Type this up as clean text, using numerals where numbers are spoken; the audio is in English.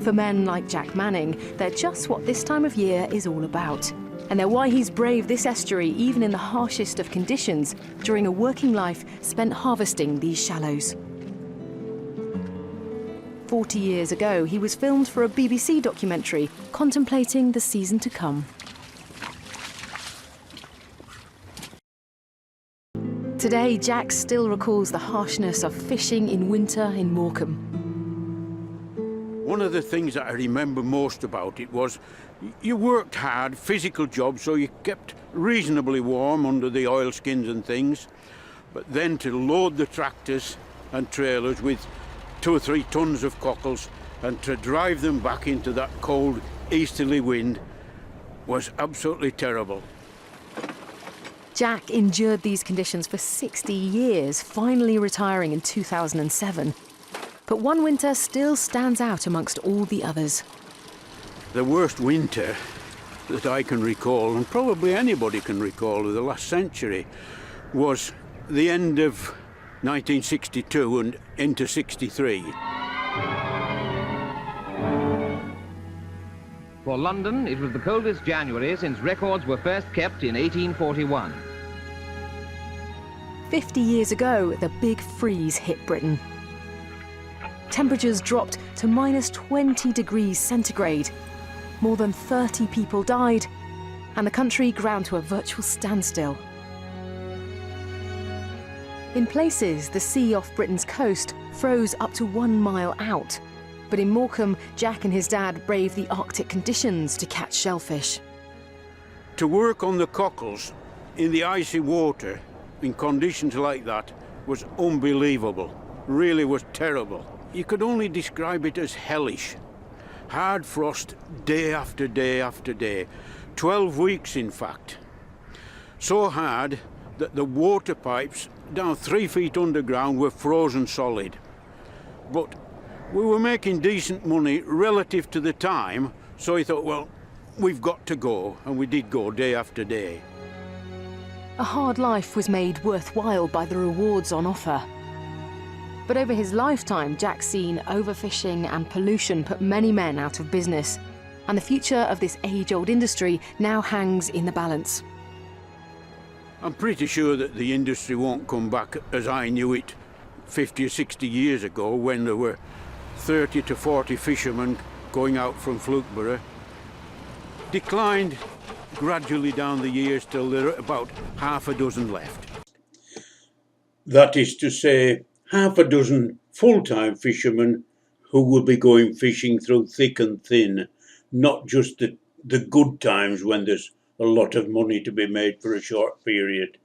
For men like Jack Manning, they're just what this time of year is all about. And they're why he's braved this estuary even in the harshest of conditions during a working life spent harvesting these shallows. 40 years ago, he was filmed for a BBC documentary contemplating the season to come. Today, Jack still recalls the harshness of fishing in winter in Morecambe. One of the things that I remember most about it was you worked hard, physical jobs, so you kept reasonably warm under the oilskins and things. But then to load the tractors and trailers with 2 or 3 tons of cockles and to drive them back into that cold easterly wind was absolutely terrible. Jack endured these conditions for 60 years, finally retiring in 2007. But one winter still stands out amongst all the others. The worst winter that I can recall, and probably anybody can recall of the last century, was the end of 1962 and into 63. For London, it was the coldest January since records were first kept in 1841. 50 years ago, the big freeze hit Britain. Temperatures dropped to minus 20 degrees centigrade. More than 30 people died, and the country ground to a virtual standstill. In places, the sea off Britain's coast froze up to 1 mile out. But in Morecambe, Jack and his dad braved the Arctic conditions to catch shellfish. To work on the cockles in the icy water in conditions like that was unbelievable, really was terrible. You could only describe it as hellish. Hard frost day after day after day, 12 weeks in fact. So hard that the water pipes down 3 feet underground were frozen solid. But we were making decent money relative to the time, so I thought, well, we've got to go, and we did go day after day. A hard life was made worthwhile by the rewards on offer. But over his lifetime, Jack's seen overfishing and pollution put many men out of business, and the future of this age-old industry now hangs in the balance. I'm pretty sure that the industry won't come back as I knew it 50 or 60 years ago, when there were 30 to 40 fishermen going out from Flookburgh. Declined gradually down the years till there are about half a dozen left. That is to say, half a dozen full-time fishermen who will be going fishing through thick and thin, not just the good times when there's a lot of money to be made for a short period.